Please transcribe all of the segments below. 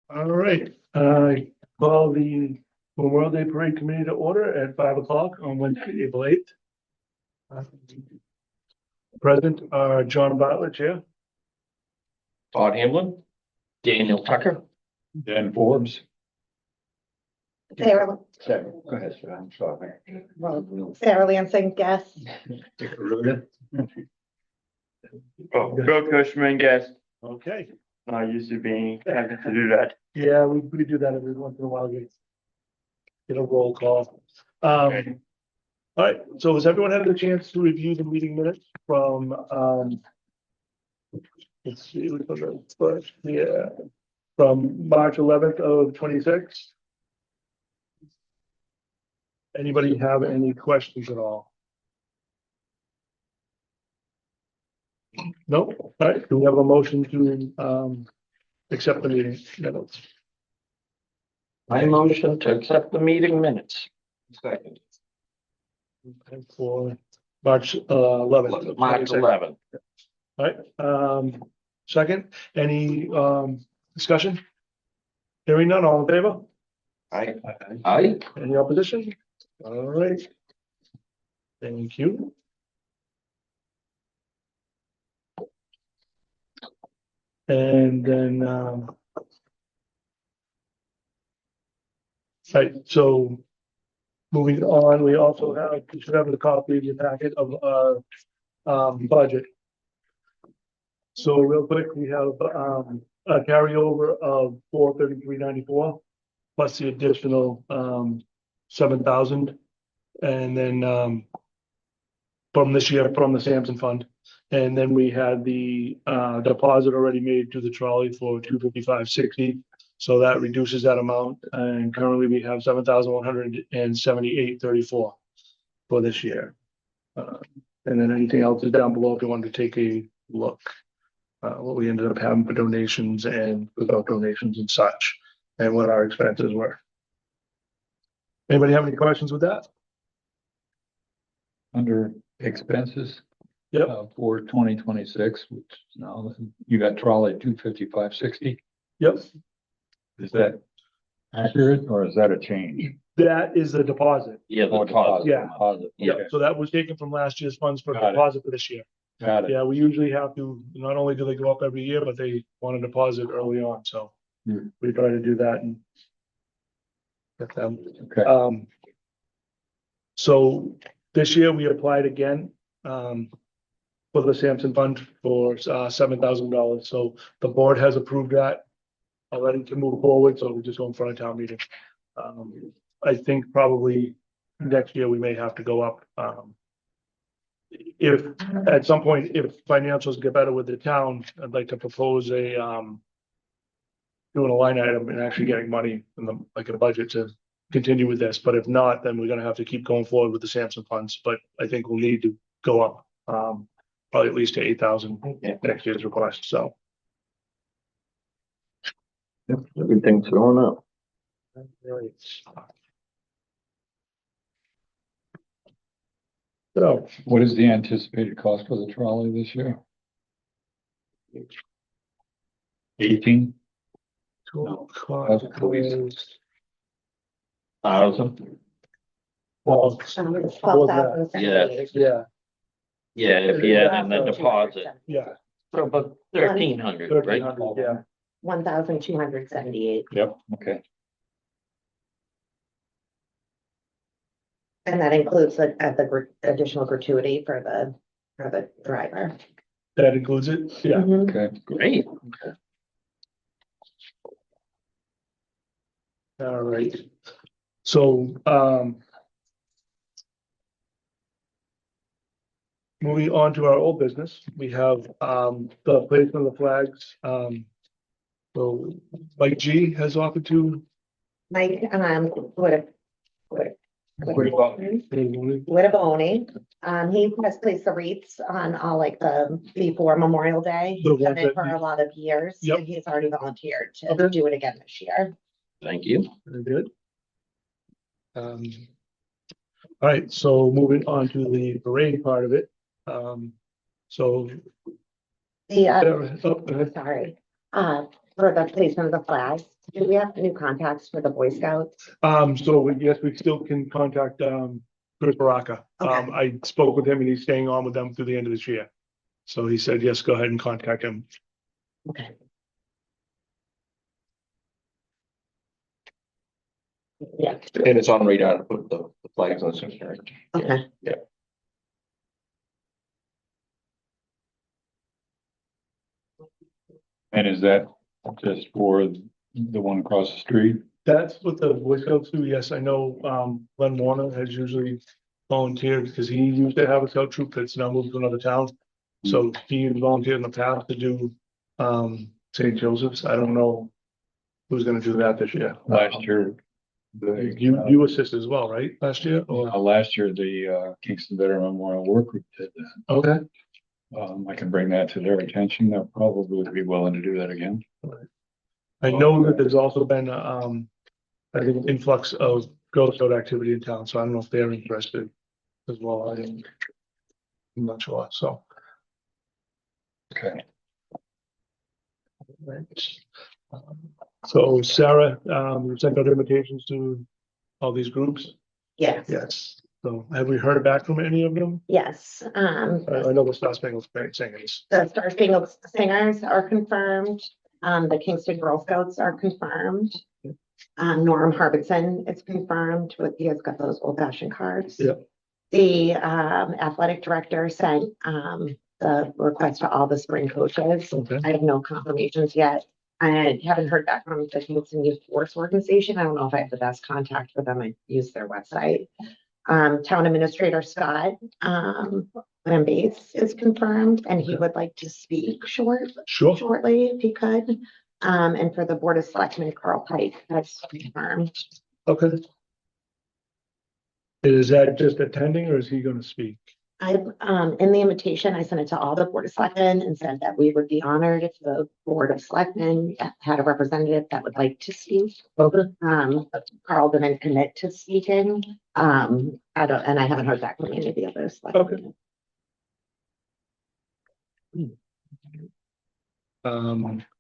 All right, call the Memorial Day Parade Committee to order at 5 o'clock on Wednesday, April 8th. Present are John Bartlett here. Todd Hamlin, Daniel Tucker, Dan Forbes. Sarah, Go ahead, sir. I'm sorry. Sarah Lansing, guest. Bill Cushman, guest. Okay, Not used to being having to do that. yeah, we do that every once in a while. Get a roll call. All right, so has everyone had the chance to review the meeting minutes from, let's see, from March 11th of 26? Anybody have any questions at all? No? All right, do we have a motion to accept the meeting minutes? I motion to accept the meeting minutes. Second. For March 11th. of March 26. 11th. All right, second, any discussion? Hearing none, all in favor? Aye. Any opposition? All right. Thank you. And then, right, so moving on, we also have, you should have a copy of your packet of budget. So real quick, we have a carryover of 433.94 plus the additional 7,000. And then from this year, from the Sampson Fund. And then we had the deposit already made to the trolley for 255.60. So that reduces that amount. And currently we have 7,178.34 for this year. And then anything else is down below if you wanted to take a look. What we ended up having for donations and without donations and such, and what our expenses were. Anybody have any questions with that? Under expenses. Yep. For 2026, which now you got trolley 255.60. Yep, Is that accurate or is that a change? that is the deposit. Yeah, the Oh, deposit. Yeah. Deposit. Yep, Okay. so that was taken from last year's funds for Got it. deposit for this year. Got it. Yeah, we usually have to, not only do they go up every year, but they want to deposit early on, so Hmm. we try to do that and get them. Okay. So this year we applied again, for the Sampson Fund for, $7,000. So the board has approved that already to move forward, so we just go in front of town meeting. I think probably next year we may have to go up, if at some point, if financials get better with the town, I'd like to propose doing a line item and actually getting money in the, like a budget to continue with this. But if not, then we're gonna have to keep going forward with the Sampson funds, but I think we'll need to go up, probably at least to 8,000 next year's request, so. Everything's going up. So, What is the anticipated cost for the trolley this year? 18. total That's cost police. is- 1,000. Well, 12,078. yeah, Yeah, if you add in the deposit. yeah, So about 1,300, right? 1,300, yeah. 1,278. Yep. Okay. And that includes the additional gratuity for the driver. That includes it, yeah. Mhm. Okay. Great. All right. So, moving on to our old business, we have, the placement of the flags. So Mike G has offered to. Mike, Witaboni, he has placed the wreaths on all like the before Memorial Day. The He's done ones it that for you- a lot of years, Yep. and he's already volunteered to Okay. do it again this year. Thank you. Very good. All right, so moving on to the parade part of it. So. The, Sarah, oh, go ahead. sorry, for the placement of the flags. Do we have new contacts for the Boy Scouts? Yes, we still can contact, Chris Baraka. Okay. I spoke with him and he's staying on with them through the end of this year. So he said, yes, go ahead and contact him. Okay. Yeah, And it's on radar to put the flags on the cemetery. okay. And is that just for the one across the street? That's what the Boy Scouts do. Yes, I know, Len Warner has usually volunteered because he used to have a scout troop that's now moved to another town. So he volunteered in the past to do, St. Joseph's. I don't know who's gonna do that this year. Last year. You assisted as well, right? Last year? Or, Last year, the Kingston Veteran Memorial Work Group did that. okay. I can bring that to their attention. They'll probably be willing to do that again. I know that there's also been, I think an influx of Girl Scout activity in town, so I don't know if they're interested as well. I'm not sure, so. Okay. Right. So Sarah, you sent out invitations to all these groups? Yes. Yes. So have we heard back from any of them? Yes, I know the Star Spangled Singers. the Star Spangled Singers are confirmed. The Kingston Girl Scouts are confirmed. Norm Harbison is confirmed, but he has got those old fashioned cards. Yeah. The athletic director sent the request to all the spring coaches. Okay. I have no confirmations yet. I haven't heard back from the Kingston Youth Force Organization. I don't know if I have the best contact for them. I use their website. Town Administrator Scott, Base is confirmed, and he would like to speak Sure. shortly if he could. And for the Board of Selectmen, Carl Pike, that's confirmed. Okay. Is that just attending or is he gonna speak? In the invitation, I sent it to all the Board of Selectmen and said that we would be honored if the Board of Selectmen had a representative that would like to speak. Okay. Carl didn't commit to speaking. And I haven't heard back from any of the others. Okay.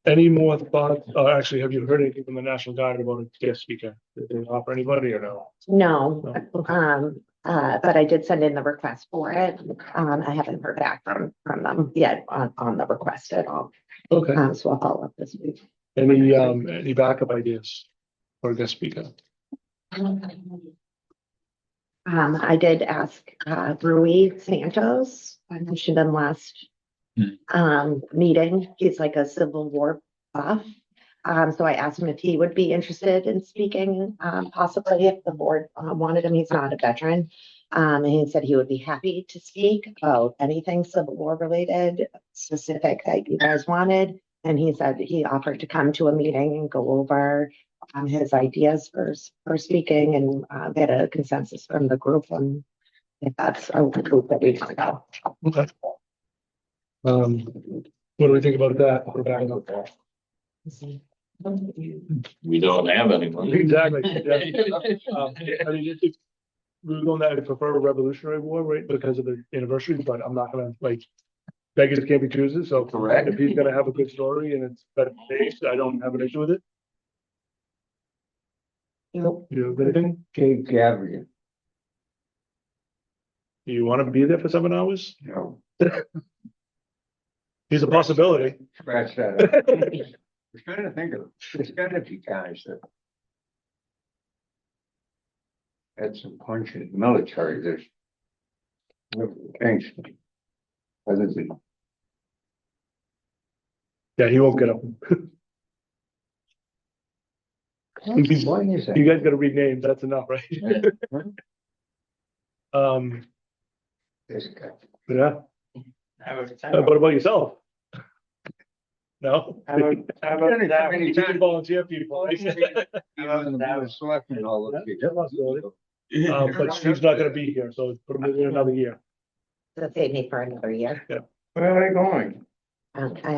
Any more thoughts, actually, have you heard anything from the National Guard about a guest speaker? Did they offer anybody or no? No, No. but I did send in the request for it. I haven't heard back from them yet on the request at all. Okay, So I'll follow up this week. any backup ideas for a guest speaker? I did ask Rui Santos. I mentioned him last meeting. He's like a Civil War buff. So I asked him if he would be interested in speaking, possibly if the board wanted him. He's not a veteran. And he said he would be happy to speak about anything Civil War related, specific that you guys wanted. And he said he offered to come to a meeting and go over his ideas for speaking and get a consensus from the group on if that's a group that we want to go. Okay. What do we think about that? We're backing up there. We don't have anyone. Exactly. Yeah. I mean, if we were going that, I prefer a Revolutionary War, right, because of the anniversary, but I'm not gonna like, beggars can't be choosers, so. Correct. If he's gonna have a good story and it's better based, I don't have an issue with it. Nope. You have anything? Cape Gabriel. Do you wanna be there for 7 hours? No. He's a possibility. Scratch that out. I was trying to think of, there's gotta be guys that had some punch in the military, there's Kingston. Other than, Yeah, he won't get up. why is that? You guys gotta read names, that's enough, right? This guy. Yeah, what about yourself? No? You can volunteer people. right? Selecting all of Yeah, possibility. But she's not gonna be here, so put him in another year. So they need for another year. Where are they going? I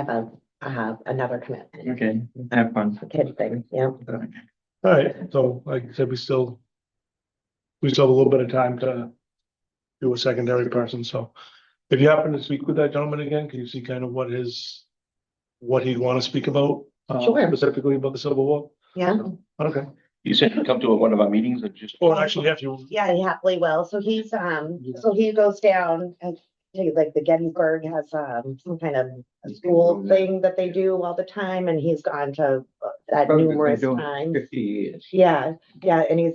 have another commitment, Okay, have fun. a kid thing, yeah. All right, so like I said, we still have a little bit of time to do a secondary person, so. If you happen to speak with that gentleman again, can you see kind of what he'd want to speak about? Sure. Specifically about the Civil War? Yeah, Okay. You said you come to one of our meetings and just. Or actually, if you, yeah, he happily will. So so he goes down and like the Gettysburg has, some kind of a school thing that they do all the time, and he's gone to that numerous times. 50 years. Yeah, yeah, and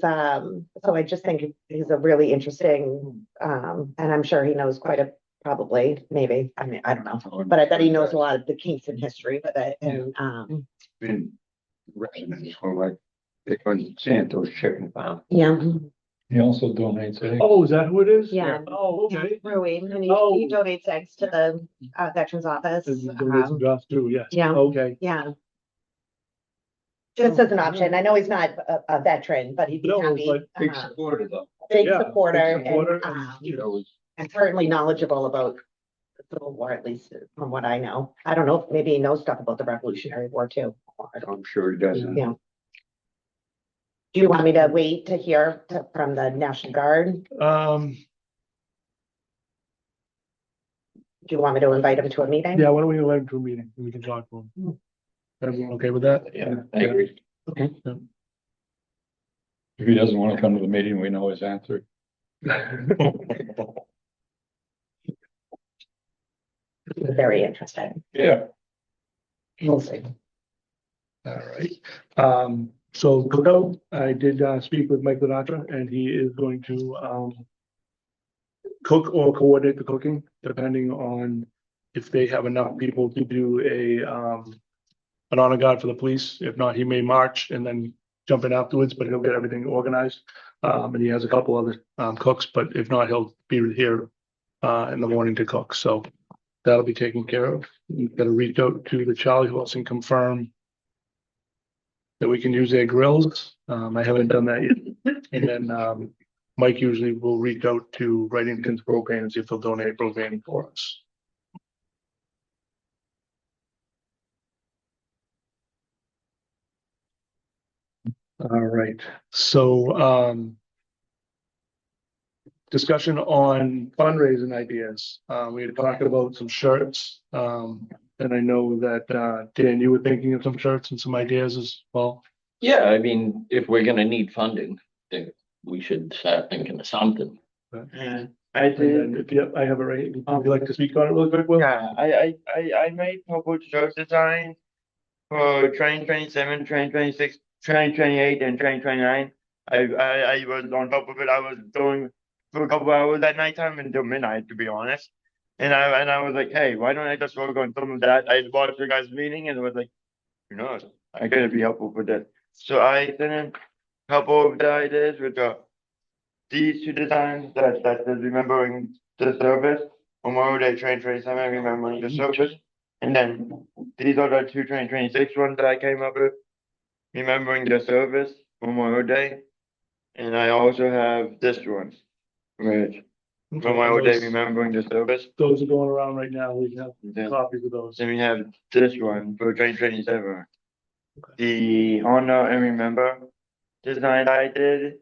so I just think he's a really interesting, and I'm sure he knows probably, maybe, I mean, I don't know, but I bet he knows a lot of the Kingston history with it, and, Been residents for like, they couldn't Santos chicken farm. yeah, He also donates eggs. oh, is that who it is? yeah. Oh, okay. Rui, and he Oh. donates eggs to the, Veterans Office, And you donate some jobs too, yes. yeah. Okay. yeah. Just as an option, I know he's not a veteran, but he'd be No, happy, but Big supporter though. big yeah, supporter, big supporter, and, and, you know, and certainly knowledgeable about the Civil War, at least from what I know. I don't know, maybe he knows stuff about the Revolutionary War too. I don't, I'm sure he doesn't. yeah. Do you want me to wait to hear from the National Guard? um, Do you want me to invite him to a meeting? yeah, why don't we invite him to a meeting and we can talk to him? Everyone okay with that? Yeah, I agree. Okay. If he doesn't want to come to the meeting, we know his answer. Very interesting. Yeah. We'll see. All right, so cookout, I did, speak with Mike Lenatra, and he is going to, cook or coordinate the cooking, depending on if they have enough people to do an honor guard for the police. If not, he may march and then jump in afterwards, but he'll get everything organized. And he has a couple other, cooks, but if not, he'll be here, in the morning to cook, so that'll be taken care of. We've got to reach out to the Charlie Horse and confirm that we can use their grills. I haven't done that yet. And then, Mike usually will reach out to Wrightington's Propane and see if they'll donate propane for us. All right, so, discussion on fundraising ideas. We had talked about some shirts. And I know that, Dan, you were thinking of some shirts and some ideas as well. Yeah, I mean, if we're gonna need funding, then we should start thinking of something. Yeah, I And did. then if you, I have it right, would you like to speak on it really quick, Will? Yeah, I made couple shirt designs for 2027, 2026, 2028, and 2029. I was on top of it. I was doing for a couple hours at nighttime until midnight, to be honest. And I was like, hey, why don't I just work on some of that? I watched your guys' meeting and it was like, I could be helpful for that. So I sent in a couple of the ideas with these two designs that is remembering the service. Memorial Day 2027, remembering the service. And then these are the two 2026 ones that I came up with. Remembering the service, Memorial Day. And I also have this one, which Memorial Day, remembering the service. Those are going around right now. We have Then copies of those. then we have this one for 2027. The honor and remember design I did.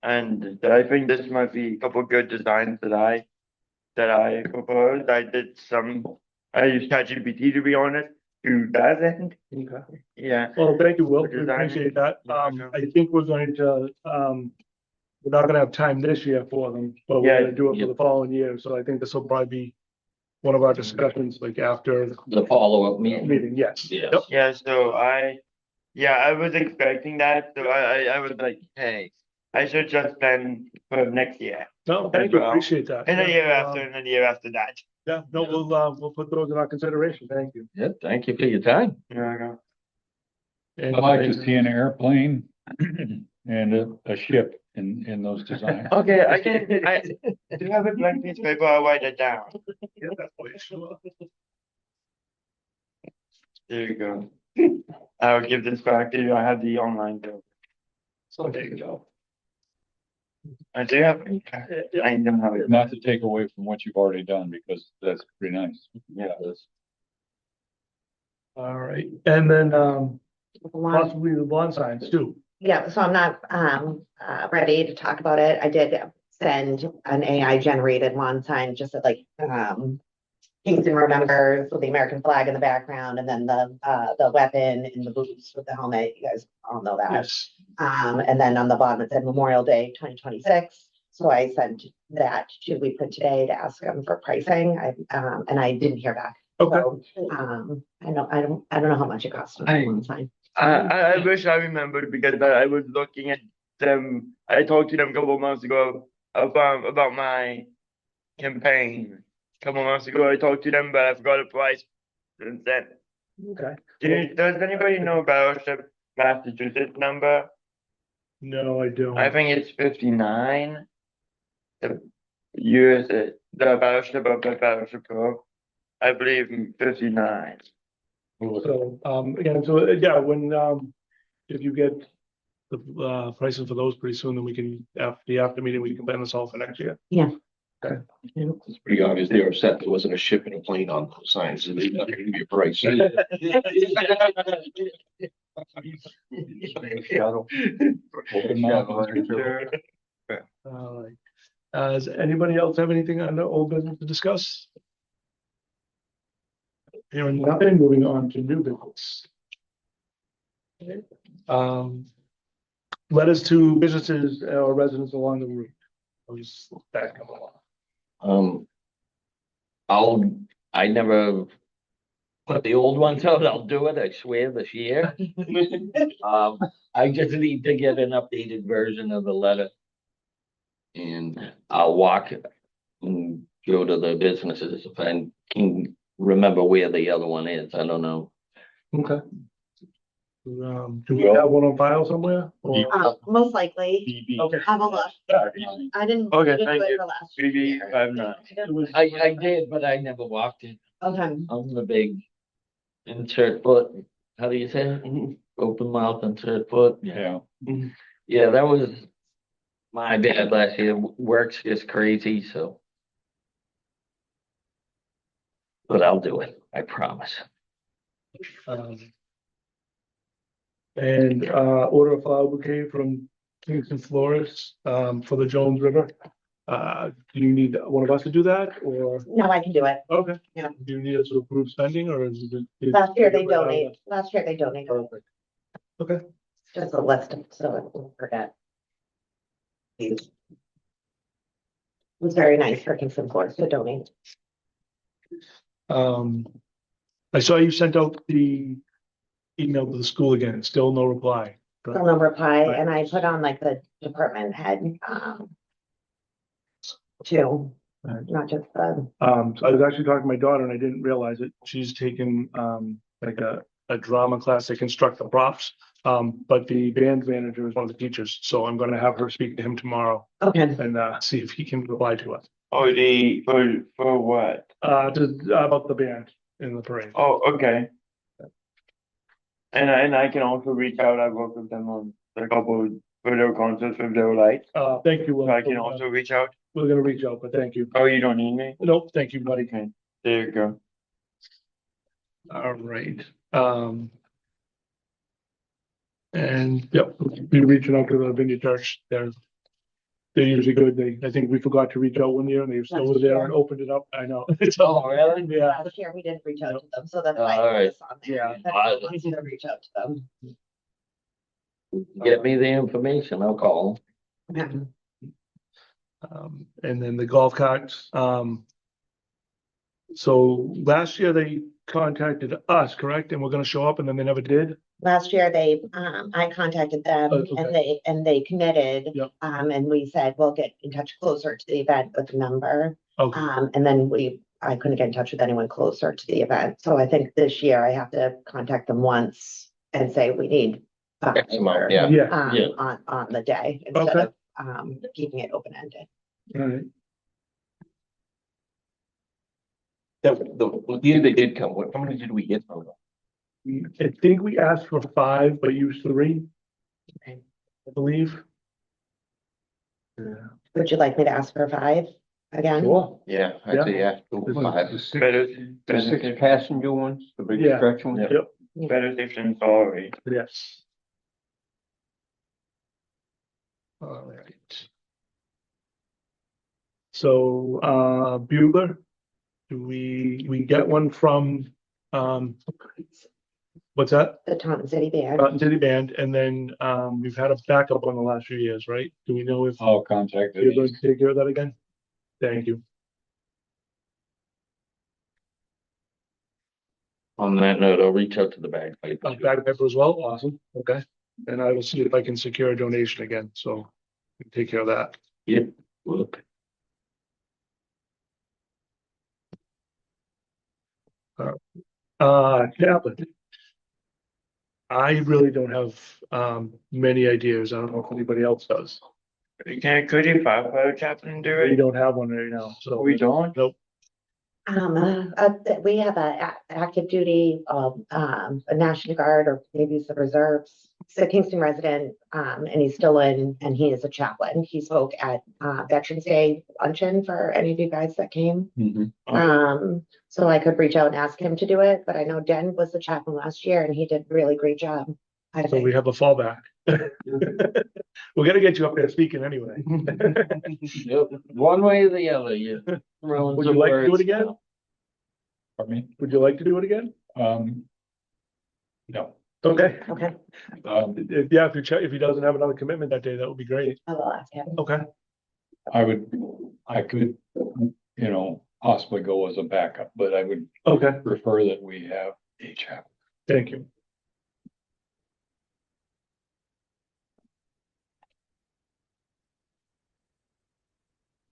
And I think this might be a couple good designs that I proposed. I used ChatGPT to be honest, to that end. Okay. Yeah. Well, thank you, Will. For We designing. appreciate that. Yeah, sure. I think we're going to, we're not gonna have time this year for them, but we're Yeah, gonna do it for the following year. So I think this will probably be one of our discussions, like after The follow-up the meeting. meeting, yes. Yes. Yep. Yeah, so I was expecting that, so I was like, hey, I should just plan for next year. No, thank you, Well, appreciate that. And the Yeah, year we'll, after, and the year after that. Yeah, no, we'll put those in our consideration. Thank you. Yeah, thank you for your time. Yeah, And I'd like to see an airplane and a ship in those designs. okay, I do you have a blank piece of paper, I'll write it down. Yeah, that's what it's for. There you go. I'll give this back to you, I have the online bill. So there you go. I do have, I don't have it. Not to take away from what you've already done, because that's pretty nice. Yeah. All right, and then, Lawn- possibly the lawn signs too. Yeah, so I'm not, ready to talk about it. I did send an AI generated lawn sign, just like, Kingston remembers with the American flag in the background and then the weapon in the boots with the helmet. You guys all know that. Yes. And then on the bottom, it said Memorial Day 2026. So I sent that to we put today to ask them for pricing. And I didn't hear back. Okay. So, I don't know how much it costs. It's fine. I wish I remembered because I was looking at them. I talked to them a couple of months ago about my campaign. A couple of months ago, I talked to them, but I forgot the price since then. Okay. Does anybody know Battleship Massachusetts number? No, I don't. I think it's 59. The the Battleship of the Battleship Corps. I believe 59. So, again, so yeah, when, if you get the prices for those pretty soon, then we can, after meeting, we can plan this all for next year. It's pretty obvious they were upset there wasn't a ship and a plane on those signs, so they're not gonna give you a price. Shuttle. Open mouth. All right. Does anybody else have anything on the old business to discuss? Hearing nothing, moving on to new business. Okay. Letters to businesses or residents along the route. Always that come along. I never put the old ones out. I'll do it, I swear, this year. I just need to get an updated version of the letter. And I'll walk and go to the businesses if I can remember where the other one is. I don't know. Okay. Do we have one on file somewhere? Or- Most likely. Okay. Have a look. I didn't. Okay, do thank it you. for last 3B year. 59. It was- I did, but I never walked it. Okay. I'm the big insert foot. How do you say it? Open mouth, insert foot. Yeah. Yeah, that was my bad last year. Work's just crazy, so. But I'll do it, I promise. And order a flower bouquet from Kingston Florists for the Jones River. Do you need one of us to do that or? No, I can do it. Okay. Yeah. Do you need us to approve spending or is it? Last year they donated. Perfect. Okay. Just a list of, so I won't forget. It was very nice for Kingston Forest to donate. I saw you sent out the email to the school again, still no reply. Still no reply, Right. and I put on like the department head, too, Right. not just the, So I was actually talking to my daughter and I didn't realize it. She's taken like a drama class. They construct the props. But the band manager is one of the teachers, so I'm gonna have her speak to him tomorrow okay, and see if he can reply to us. Oh, for what? About the band in the parade. Oh, okay. And I can also reach out. I work with them on a couple of video concerts if they would like. Thank you. So I can also reach out. We're gonna reach out, but thank you. Oh, you don't need me? Nope, thank you, buddy. Okay, there you go. All right. And yep, be reaching out to the Vineyard Church. They're usually good. I think we forgot to reach out one year and they still were there and opened it up. I know. It's all, really? yeah. this year we didn't reach out to them, so that's why All I put right. this on there. Yeah. But I wanted to reach out to them. Get me the information, I'll call them. Okay. And then the golf carts. So last year they contacted us, correct? And we're gonna show up and then they never did? Last year I contacted them Okay. and they committed. Yep. And we said, we'll get in touch closer to the event with the number. Okay, And then I couldn't get in touch with anyone closer to the event. So I think this year I have to contact them once and say we need five X amount, or, yeah. yeah, Yeah. on the day instead Okay. of keeping it open-ended. all right. The year they did come, how many did we get from them? I think we asked for 5, but used 3. Okay. I believe. Yeah. Would you like me to ask for 5 again? Sure. Yeah, I'd say, yeah, go with 5. Better, 6 passenger ones, the big Yeah. stretch ones. Yep, better safe than sorry. yes. All right. So, Bueller, Do we get one from, what's that? The Taunton City Band. Cotton City Band, and then, we've had a backup one the last few years, right? Do we know if I'll contact you're going Denise. to take care of that again? Thank you. On that note, I'll reach out to the bagpipe. Bagpiper as well, awesome, okay. And I will see if I can secure a donation again, so we can take care of that. Yep, look. Chaplain. I really don't have, many ideas, I don't know if anybody else does. Could you firefighter chaplain do We it? don't have one right now, so. We don't? Nope, We have active duty, a National Guard or maybe some reserves. He's a Kingston resident, and he's still in, and he is a chaplain. He spoke at, Veterans Day luncheon for any of you guys that came. Mhm. So I could reach out and ask him to do it, but I know Den was the chaplain last year and he did a really great job. I so we think. have a fallback. We're gonna get you up there speaking anyway. Yep, one way or the other, you. Would you like to do it again? Pardon me? Would you like to do it again? No. Okay, Okay, yeah, if he doesn't have another commitment that day, that would be great. I will ask him. Okay, I could, possibly go as a backup, but I would okay, prefer that we have a chaplain. thank you.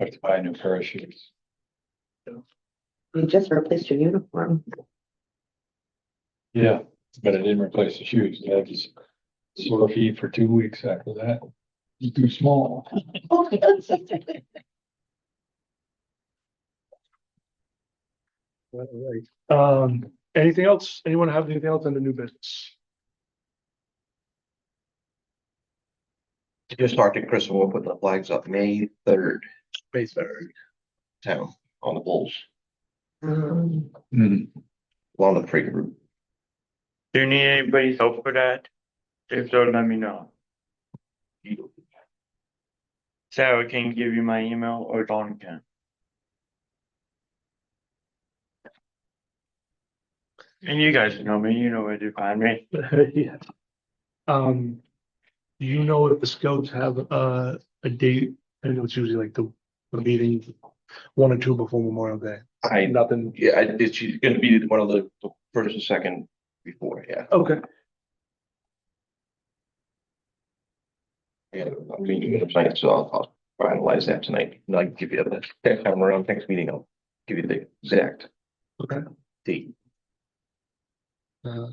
I have to buy a new pair of shoes. You just replaced your uniform. Yeah, but I didn't replace the shoes. I had this sore feet for 2 weeks after that. It's too small. Oh, my God. All right. Anything else? Anyone have anything else on the new business? Just talked to Chris and we'll put the flags up May 3rd, Base third. town on the poles Um, along the freight route. Do you need anybody's help for that? If so, let me know. Sarah can give you my email or Dawn can. And you guys know me, you know where to find me. Yeah. Do you know if the scouts have a date? I know it's usually like the meeting 1 or 2 before Memorial Day. Nothing. Yeah, it's gonna be one of the first and second before, yeah. Okay. Yeah, I'm meeting with them tonight, so I'll finalize that tonight, and I'll give you the next time around next meeting, I'll give you the exact Okay. date. All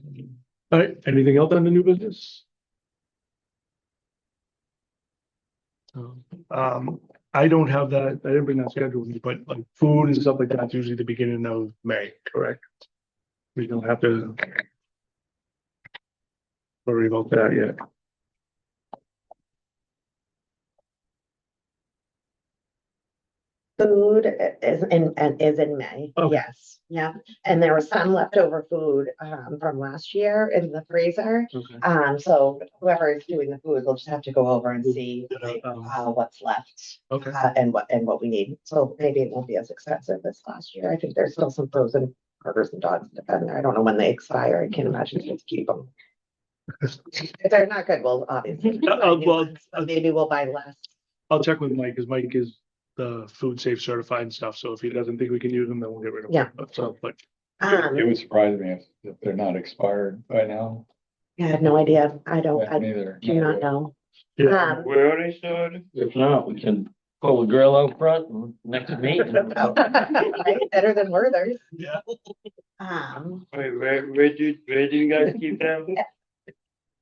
right, anything else on the new business? I don't have that, I didn't bring that schedule with me, but like food and stuff like that's usually the beginning of May, correct? We don't have to worry about that yet. Food is in May, Okay. yes, yeah, and there was some leftover food, from last year in the freezer. Okay. So whoever is doing the food will just have to go over and see like, what's left, Okay, and what we need. So maybe it won't be as expensive as last year. I think there's still some frozen burgers and dogs in there. I don't know when they expire. I can't imagine to keep them. If they're not good, well, obviously. buy new well, ones, but maybe we'll buy less. I'll check with Mike, because Mike is the food safe certified and stuff, so if he doesn't think we can use them, then we'll get rid of them. Yeah. So, but It would surprise me if they're not expired by now. I have no idea. I Neither. do not know. yeah, Where are they stored? If not, we can pull the grill out front and next meeting. Right, better than Werther's. yeah. Wait, where do you guys keep them?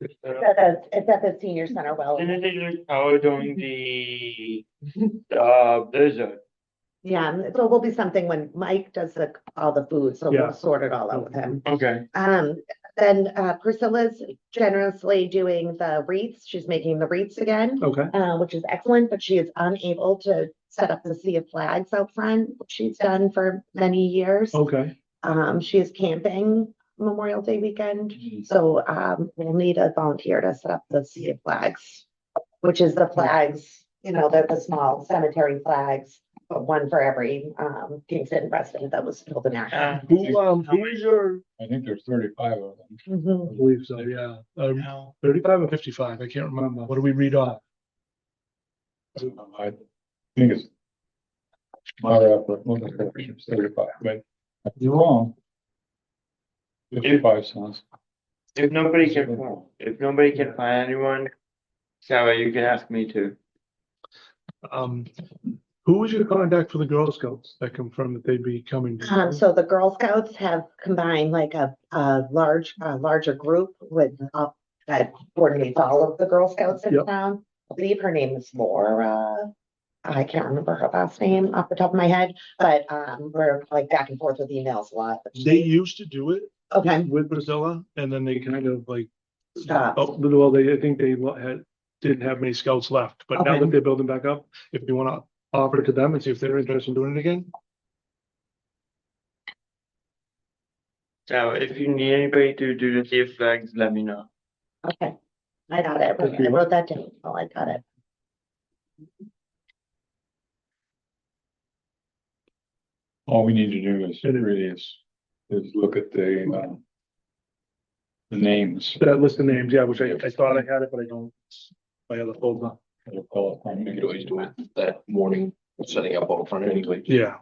It's at the senior center. Well, And then they just power during the blizzard. yeah, so will be something when Mike does all the food, so Yeah. we'll sort it all out with him. Okay. Then Priscilla's generously doing the wreaths. She's making the wreaths again, Okay, which is excellent, but she is unable to set up the sea of flags out front, which she's done for many years. okay, She is camping Memorial Day weekend, so we'll need a volunteer to set up the sea of flags, which is the flags, they're the small cemetery flags but one for every, Kingston resident that was filled in action. Who is your, I think there's 35 of them. I Mhm. believe so, yeah, How? 35 or 55, I can't remember, what do we read off? I think it's. My recollection is 35, but you're wrong. 55 sounds. If nobody can find anyone, Sarah, you can ask me to. Who was your contact for the Girl Scouts that confirmed that they'd be coming? So the Girl Scouts have combined like a larger group with, that coordinates all of the Girl Scouts in Yep. town. I believe her name is Laura. I can't remember her last name off the top of my head, but, we're like back and forth with emails a lot. They used to do it Okay, with Priscilla, and then they kind of like, stop. oh, well, I think they didn't have many scouts left, but now Okay. that they're building back up, if you wanna offer it to them and see if they're interested in doing it again. So if you need anybody to do the safe flags, let me know. Okay, I got it. I wrote that down. Oh, I got it. All we need to do is really is look at the names. That list of names, yeah, which I thought I had it, but I don't. My other folder. You could always do it that morning, setting up out front anyway. Yeah,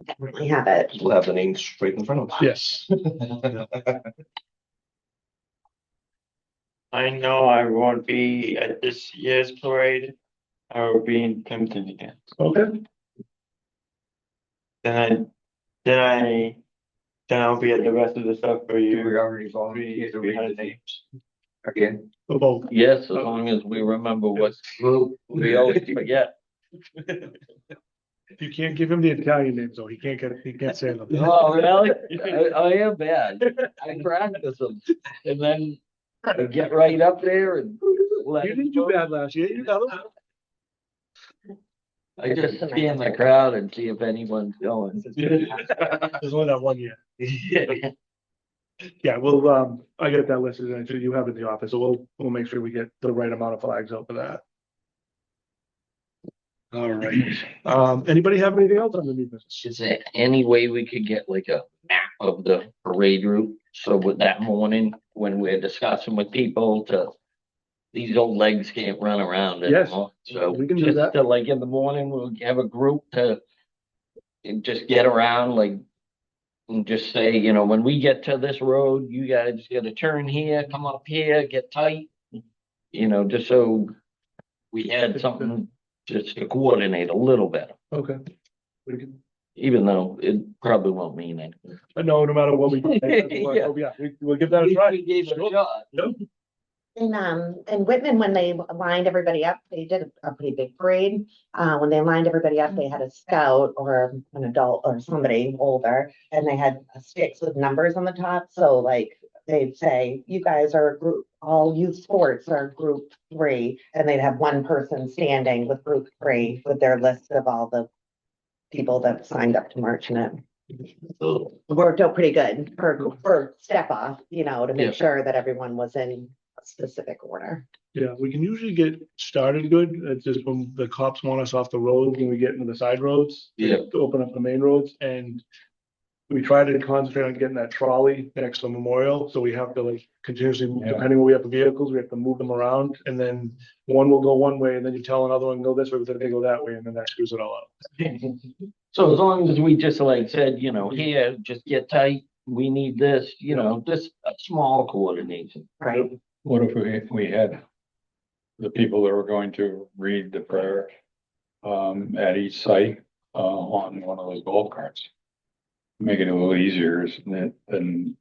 Definitely have it. We'll have the names straight in front of us. yes. I know I won't be at this year's parade. I will be in Kingston again. Okay, Then I'll be at the rest of the stuff for We you. already volunteered to read the names. Again, about, Yes, as long as we remember what group, we always forget. you can't give him the Italian names, though, he can't say them. Oh, really? I am bad. I practice them and then I get right up there and. let You it didn't do go. bad last year, you got them. I just scan the crowd and see if anyone's going. There's only that one year. Yeah, I get that listed, and you have it in the office, so we'll make sure we get the right amount of flags out for that. All right, anybody have anything else on the new business? Is there any way we could get like a map of the parade route? So with that morning, when we're discussing with people these old legs can't run around Yes, anymore. So we can do just that. to, like in the morning, we'll have a group and just get around like. And just say, when we get to this road, you guys gotta turn here, come up here, get tight. Just so we had something just to coordinate a little better, Okay. We can, even though it probably won't mean anything. no matter what we do. Yeah. Yeah, we'll give that a try. We gave it a shot. Yep. In Whitman, when they lined everybody up, they did a pretty big parade. When they lined everybody up, they had a scout or an adult or somebody older, and they had sticks with numbers on the top. So like they'd say, you guys are group, all youth sports are group 3, and they'd have one person standing with group 3 with their list of all the people that signed up to march in it. Worked out pretty good for step off, to Yeah. make sure that everyone was in a specific order. Yeah, we can usually get started good. It's just when the cops want us off the road, when we get into the side roads. Yeah. To open up the main roads, and we try to concentrate on getting that trolley next to Memorial, so we have to like continuously, Yeah. depending where we have the vehicles, we have to move them around, and then one will go one way, and then you tell another one, go this way, but then they go that way, and then that screws it all up. So as long as we just like said, here, just get tight, we need this, just a small coordination. Right. What if we had the people that were going to read the prayer at each site on one of those golf carts? Make it a little easier than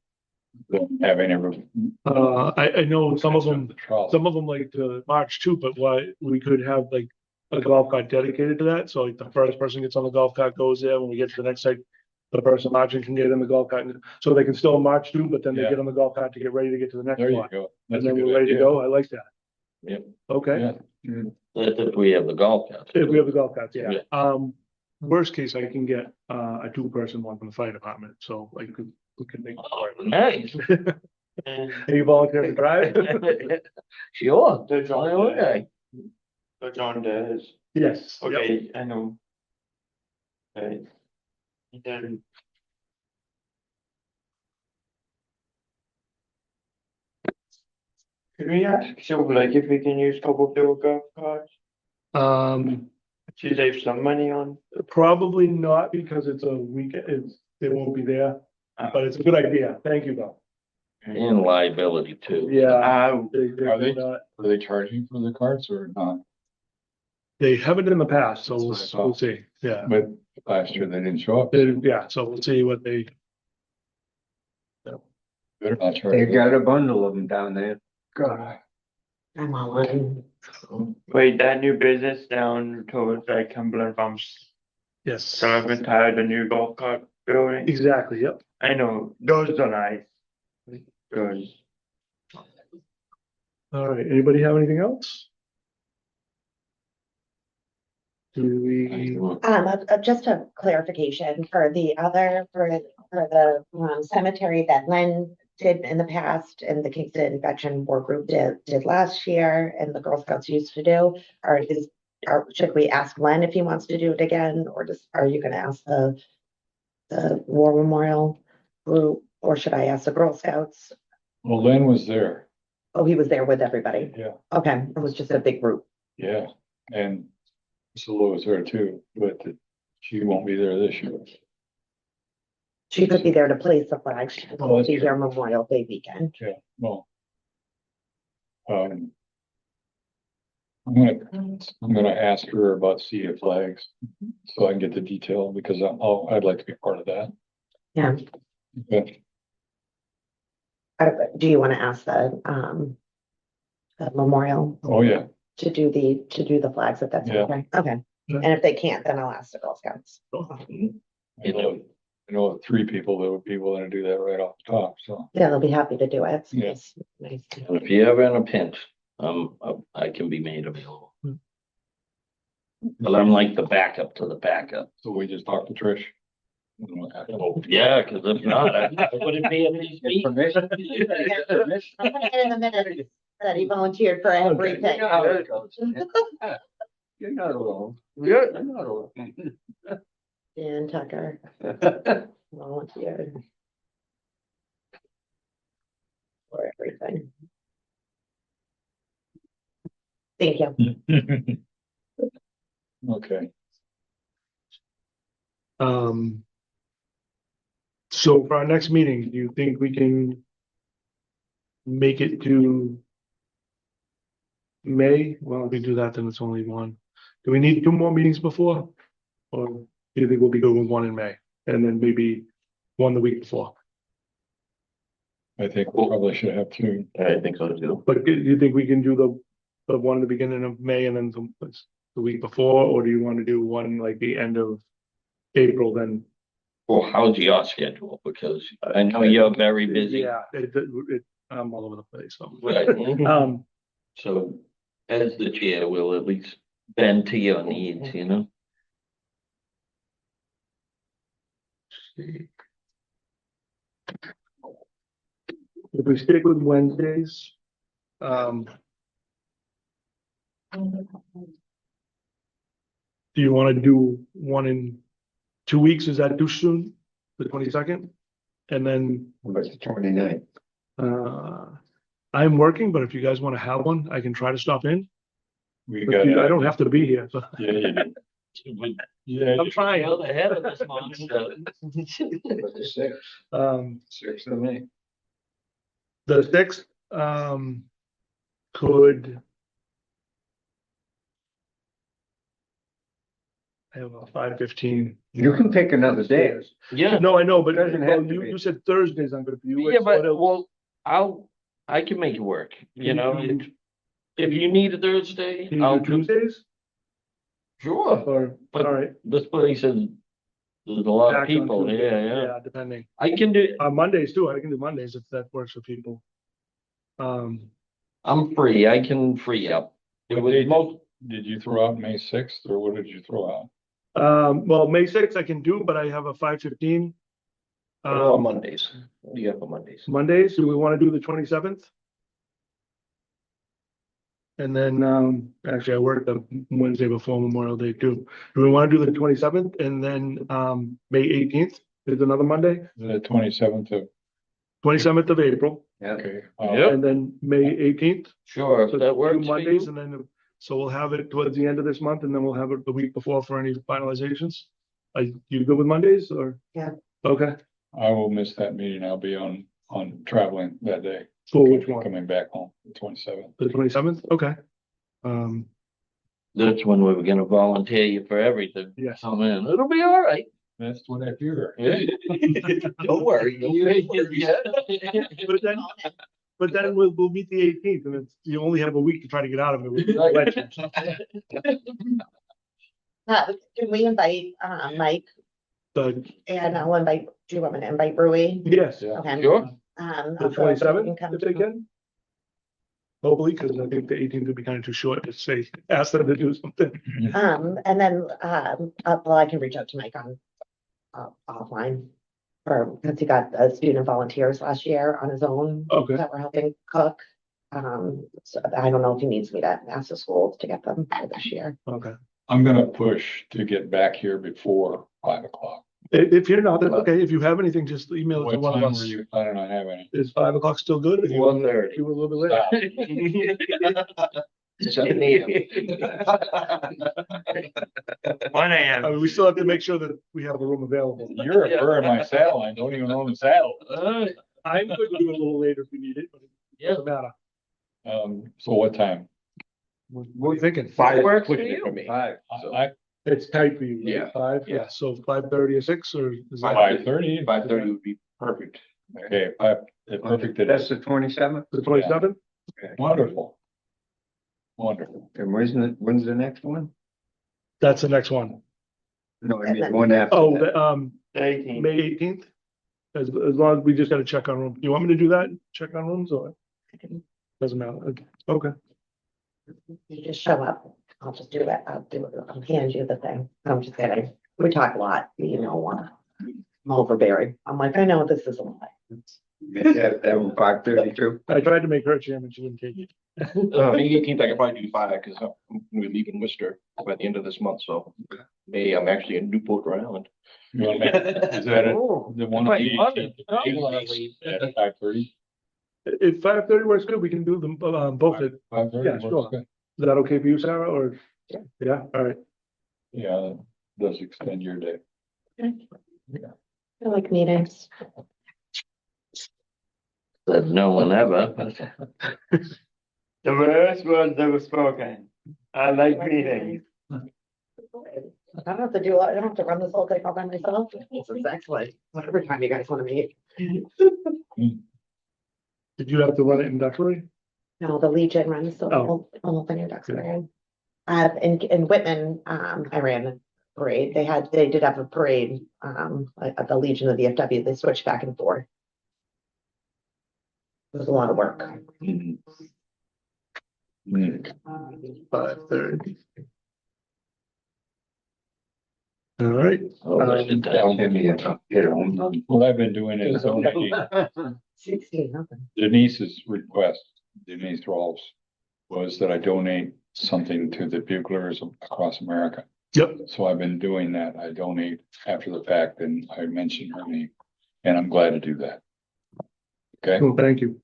having every. I know some of them, The trolley. some of them like to march too, but why, we could have like a golf cart dedicated to that, so like the first person gets on the golf cart goes there, when we get to the next site, the person marching can get in the golf cart, so they can still march too, but then they Yeah. get on the golf cart to get ready to get to the next There you spot. go. And That's a then good we're ready to idea. go, I like that. Yep. Okay, Yeah. That's if we have the golf carts. if we have the golf carts, yeah. Yeah. Worst case, I can get a 2-person one from the fire department, so like we can make. Oh, nice. And Are you volunteer to drive? Sure. That's all. Okay. It's on theirs. Yes. yep. Okay, I know. Okay. And then. Can we ask Silver Lake if we can use couple of their golf carts to save some money on? Probably not because it's a weekend, they won't be there, but it's a good idea. Thank you, Bill. And liability too. Yeah. Uh, Are they? not- Are they charging for the carts or not? They haven't in the past, so That's we'll, what I thought. we'll see. Yeah. But last year they didn't show up. Yeah, so we'll see what they, They're not They charging. got a bundle of them down there. God. I'm all in. wait, that new business down towards like Cumberland Farms, yes. Sullivan tired the new golf cart building. Exactly, yep. I know, those are nice. Those. All right, anybody have anything else? Do we, Just a clarification for the other, for the cemetery that Len did in the past and the Kingston Veteran War Group did last year and the Girl Scouts used to do, or should we ask Len if he wants to do it again, or just, are you gonna ask the War Memorial group, or should I ask the Girl Scouts? Well, Lynn was there. Oh, he was there with everybody. Yeah. Okay, it was just a big group. Yeah. And Priscilla was there too, but she won't be there this year. She could be there to place the flag. She Oh, won't that's be true. there Memorial Day weekend. Yeah, well. I'm gonna ask her about CA flags, so I can get the detail, because I'd like to be part of that. Yeah. Okay. Do you want to ask the memorial Oh, yeah, to do the flags if that's Yeah. okay? Okay. And if they can't, then I'll ask the Girl Scouts. I know 3 people that would be willing to do that right off the top, so. Yeah, they'll be happy to do it. It's Yeah. nice. And if you're ever in a pinch, I can be made available. But I'm like the backup to the backup. So we just talked to Trish. Oh, yeah, cause if not, I wouldn't be in these meetings. Permission? I'm gonna get in a minute that he volunteered for You everything. know how it goes. You're not alone. You're not alone. Dan Tucker volunteered for everything. Thank you. Okay, so for our next meeting, do you think we can make it to May? Well, if we do that, then it's only one. Do we need 2 more meetings before? Or do you think we'll be good with 1 in May and then maybe 1 the week before? I think we probably should have 2. I think so too. But do you think we can do the 1 at the beginning of May and then the week before, or do you want to do 1 like the end of April then? Well, how's your schedule? Because I know you're very busy. Yeah, I'm all over the place, so. Right. Um, So as the chair, we'll at least bend to your needs, you know? if we stick with Wednesdays, do you want to do 1 in 2 weeks? Is that too soon? The 22nd? And then, But the 29th. I'm working, but if you guys want to have 1, I can try to stop in. We But got. I don't have to be here, so. Yeah, you do. Yeah, I'm trying. You're the head of this monster. But the 6th. 6th of May. The 6th, could. I have a 5:15. You can pick another day. Yeah, No, I know, but Doesn't have to you, be. you said Thursdays I'm gonna be. yeah, but well, I can make it work, you know? If you need a Thursday, Can you I'll do Tuesdays? Sure, Or, But- all right. this place is, there's a lot of Back on people, Tuesday. yeah. Depending. I can do, Mondays too, I can do Mondays if that works for people. I'm free, I can free up. It What was date most, Did you throw out May 6th, or what did you throw out? well, May 6th I can do, but I have a 5:15. On Mondays. What do you have on Mondays? Mondays, do we want to do the 27th? And then, actually, I worked the Wednesday before Memorial Day too. Do we want to do the 27th and then, May 18th is another Monday, The 27th of, 27th of April, okay. and then May 18th. Sure, So if that two works for Mondays you. and then, so we'll have it towards the end of this month and then we'll have it the week before for any finalizations. Are you good with Mondays or? Yeah. Okay, I will miss that meeting. I'll be on traveling that day. for which one? Coming back home, the 27th. The 27th? Okay. Um, That's when we were gonna volunteer you for everything. yes. Come in, it'll be all right. That's what I fear. Don't worry. But then we'll meet the 18th and it's, you only have a week to try to get out of it. with the Right. election. Can we invite, Mike, The, and I'll invite, do you want me to invite Rui? yes, Yeah. Okay. Sure. the 27th, if they can. Hopefully, because I think the 18th would be kind of too short to say, ask them to do something. And then, well, I can reach out to Mike on, offline. Or, because he got student volunteers last year on his own Okay, that were helping cook. So I don't know if he needs me to ask the schools to get them for this year. okay. I'm gonna push to get back here before 5 o'clock. If you're not, that's okay. If you have anything, just email it to What one of time us. were you planning on having it? Is 5 o'clock still good? If you 1:30. you were a little bit late. Stop. 7 a.m. 1 I a.m. mean, we still have to make sure that we have the room available. You're a bird in my saddle. I don't even own the saddle. I'm good to do it a little later if we need it, but it Yeah, doesn't matter. So what time? What are you thinking? Five works for pushing it you. for me. So I, It's tight for you, right? Yeah. 5, yeah, so 5:30 or 6 or is that 5:30? 5:30 would be perfect. Okay, perfect. That's the 27th, the 27th? Wonderful. Wonderful. and when's the next one? That's the next one. No, I And mean, then- one after Oh, that. the, 18th. May 18th? As long as we just gotta check on room. You want me to do that? Check on rooms or doesn't matter? Okay. You just show up. I'll just do it. I'll hand you the thing. I'm just kidding. We talk a lot, you know, I'm overbearing. I'm like, I know this is a lot. That one 5:30 too. I tried to make her chairman, she wouldn't take it. May 18th, I could probably do 5 because I'm gonna be leaving Worcester by the end of this month, so May, I'm actually in Newport, Rhode Island. You wanna make- Is that it? Oh, The one? Right, on the London. 18th? You wanna leave. At 5:30? If 5:30 works good, we can do them, both. Is 5:30 Yeah, works sure. good. that okay for you, Sarah, or? Yeah. Yeah, all right. Yeah, that does extend your day. I like meetings. Said no one ever. The worst words ever spoken. I like meetings. I don't have to do, I don't have to run this whole thing all by myself. This is excellent. Whatever time you guys want to meet. Did you have to run it in Duxbury? No, the Legion runs the Oh. whole thing in Duxbury. In Whitman, I ran the parade. They did have a parade, at the Legion of the VFW. They switched back and forth. It was a lot of work. Mhm. 5:30. All right. I'll write it down. What I've been doing is donating 16, nothing. Denise's request, Denise Rawls, was that I donate something to the buglers across America. Yep. So I've been doing that. I donate after the fact and I mention her name, and I'm glad to do that. Okay, Well, thank you.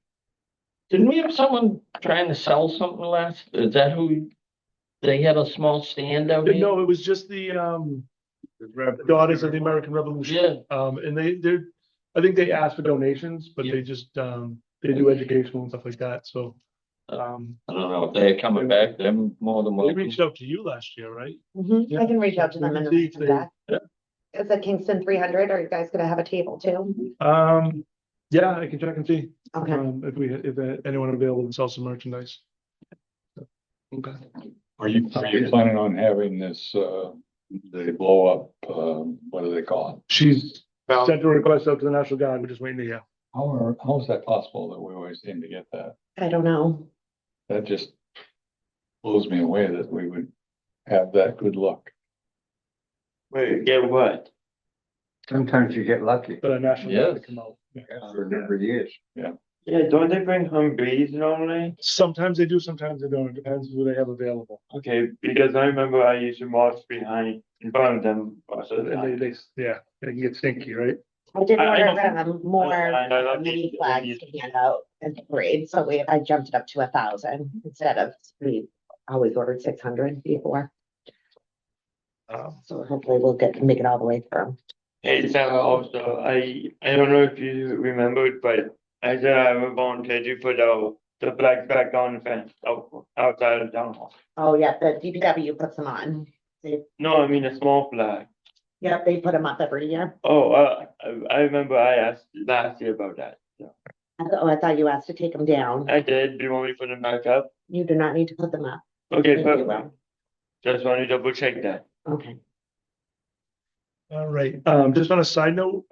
Didn't we have someone trying to sell something last? Is that who? They had a small stand out here? No, it was just the Daughters of the American Revolution. Yeah, And I think they asked for donations, but they just, they do educational and stuff like that, so. I don't know if they're coming back, they're more than They welcome. reached out to you last year, right? I can reach out to them and See if then they- back. Is it Kingston 300? Are you guys gonna have a table too? Yeah, I can check and see, Okay. if anyone available to sell some merchandise. Okay. are you planning on having this, the blow up, what do they call it? She's sent a request out to the National Guard, we're just waiting to hear. How is that possible that we always seem to get that? I don't know. That just blows me away that we would have that good luck. Wait, get what? Sometimes you get lucky For the National Guard to come out. for a number of years. Yeah, Yeah, don't they bring Humvees normally? Sometimes they do, sometimes they don't. It depends who they have available. Okay, because I remember I used to watch behind in front of them. Most of the And time. yeah, they can get stinky, right? I did I order know. more I love mini these- flags to hand out in the parade, so I jumped it up to 1,000 instead of, we always ordered 600 before. So hopefully we'll make it all the way through. Hey, Sarah, also, I don't know if you remembered, but I said I would volunteer to put the flags back on the fence outside of town hall. Oh, yeah, the DPW puts them on. No, I mean a small flag. Yep, they put them up every year. Oh, I remember I asked last year about that. So I thought you asked to take them down. I did. Do you want me to put them back up? You do not need to put them up. Okay, Thank you, perfect. Just want to double check that. Okay. All right, just on a side note,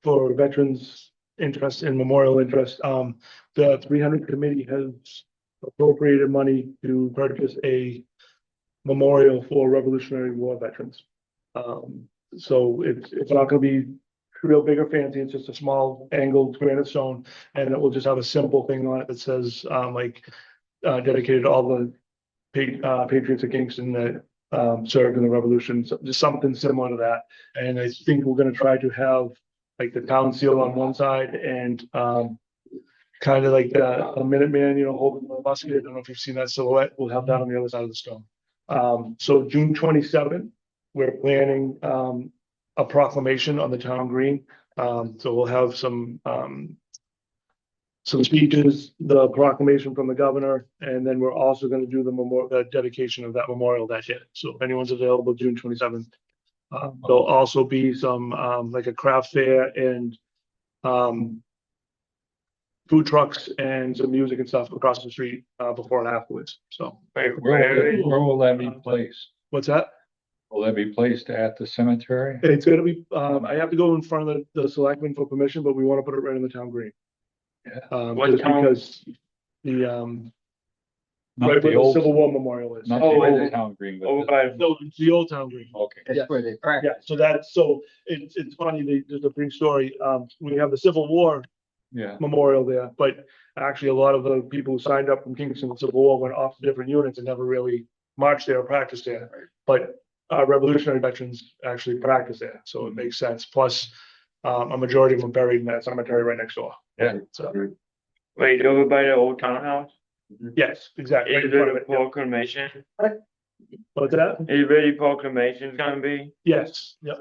for veterans' interest in memorial interest, the 300 committee has appropriated money to purchase a memorial for Revolutionary War veterans. So it's not gonna be real big or fancy, it's just a small angled granite stone, and it will just have a simple thing on it that says, dedicated to all the patriots of Kingston that served in the revolution, so just something similar to that. And I think we're gonna try to have like the town seal on one side and kind of like a Minuteman, holding the musket. I don't know if you've seen that silhouette. We'll have that on the other side of the stone. So June 27th, we're planning a proclamation on the town green. So we'll have some speeches, the proclamation from the governor, and then we're also going to do the dedication of that memorial that day. So if anyone's available, June 27th. There'll also be some like a craft fair and food trucks and some music and stuff across the street before and afterwards. So Wait, Where will that be placed? what's that? Will that be placed at the cemetery? It's gonna be, I have to go in front of the selectmen for permission, but we want to put it right in the town green. Yeah. What Just town? because the, Not right the where the old, Civil War Memorial is. not the Oh, old town green, but over the- by No, it's the old town green. okay. Yeah. where they Yeah, so it's funny, just a brief story. We have the Civil War Yeah, memorial there, but actually a lot of the people who signed up from Kingston in the Civil War went off to different units and never really marched there or practiced there. But Revolutionary veterans actually practice there, so it makes sense. Plus, a majority of them buried in that cemetery right next door. yeah. So, wait, over by the old townhouse? yes, exactly. Right Is in front it of a it, yeah. proclamation? What's that? Is it really proclamation gonna be? Yes, yep.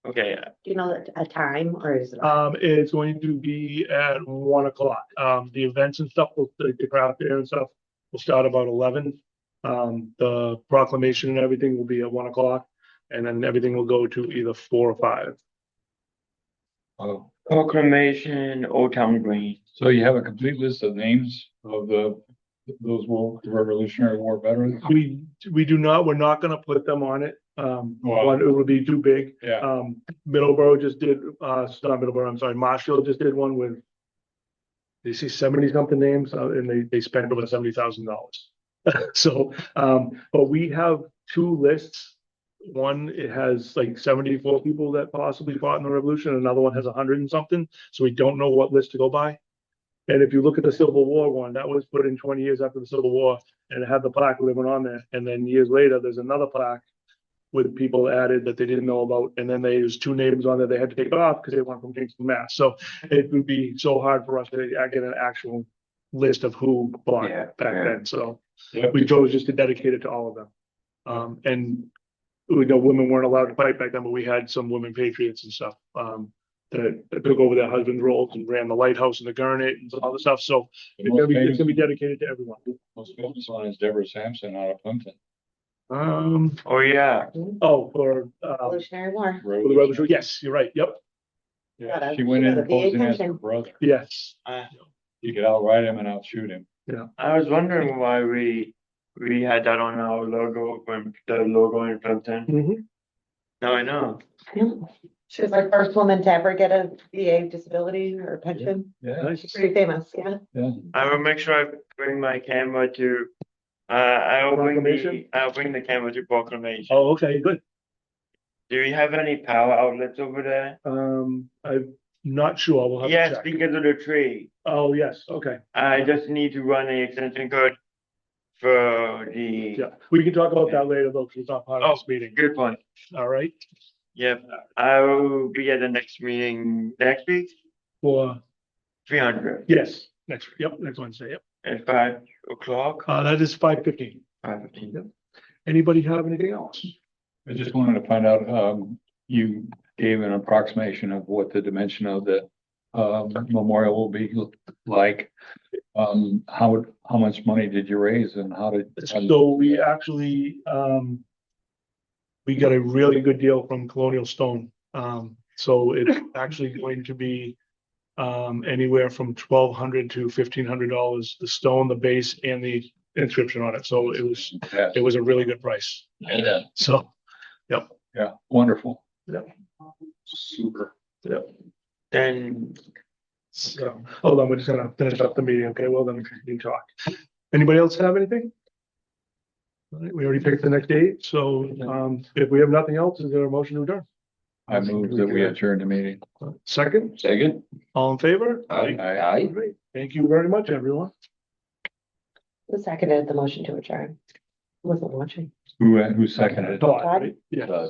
Okay, Do you know a time or is it? It's going to be at 1 o'clock. The events and stuff, the craft fair and stuff will start about 11. The proclamation and everything will be at 1 o'clock, and then everything will go to either 4 or 5. Oh, proclamation, Old Town Green. so you have a complete list of names of those Revolutionary War veterans? We do not, we're not gonna put them on it. Wow. One, it would be too big. Yeah, Middleborough just did, not Middleborough, I'm sorry, Marshfield just did one with, they see 70 something names, and they spent over $70,000. So, but we have 2 lists. One, it has like 74 people that possibly fought in the revolution, another one has 100 and something, so we don't know what list to go by. And if you look at the Civil War one, that was put in 20 years after the Civil War, and it had the plaque living on there, and then years later, there's another plaque with people added that they didn't know about, and then there's 2 names on there they had to take off because they weren't from Kingston, Mass. So it would be so hard for us to get an actual list of who fought Yeah, back yeah. then, so yeah. we chose just to dedicate it to all of them. And we know women weren't allowed to fight back then, but we had some women patriots and stuff, that took over their husband's roles and ran the lighthouse and the Gurnett and all the stuff, so The it's gonna most be famous, dedicated to everyone. most famous one is Deborah Sampson out of Plimpton. Oh, yeah. For Revolutionary War. the revolution, yes, you're right, yep, Yeah, she went in Gotta be posing as her attention. brother. yes. You could outride him and outshoot him. I was wondering why we had that on our logo, when the logo in Plimpton. Mhm. Now I know. Yeah. She was like first woman to ever get a VA disability or pension. Yeah, Nice. Pretty famous, yeah. yeah. I will make sure I bring my camera to, Proclamation? I'll bring the camera to proclamation. Oh, okay, good. Do you have any power outlets over there? Not sure, we'll have to Yes, check. because of the tree. Oh, yes, okay, I just need to run the extension code for the, yeah, we can talk about that later though, because it's not part of this Oh. meeting, good point. all right? Yep, I will be at the next meeting next week, For, 300 yes, next Wednesday, yep. at 5 o'clock. That is 5:15. 5:15. Anybody have anything else? I just wanted to find out, you gave an approximation of what the dimension of the memorial will be like. How much money did you raise and how did? So we actually, we got a really good deal from Colonial Stone. So it's actually going to be anywhere from $1,200 to $1,500, the stone, the base and the inscription on it. So it was a really good price. Yeah. So, Yeah, wonderful. Yep. Super. Then, so, hold on, we're just gonna finish up the meeting. Okay, well, then we can talk. Anybody else have anything? All right, we already picked the next date, so if we have nothing else, is there a motion to adjourn? I move that we adjourn the meeting. Second, Second? all in favor? I, Great. Thank you very much, everyone. Who seconded the motion to adjourn? Wasn't watching. Who seconded? Todd, right? Yeah.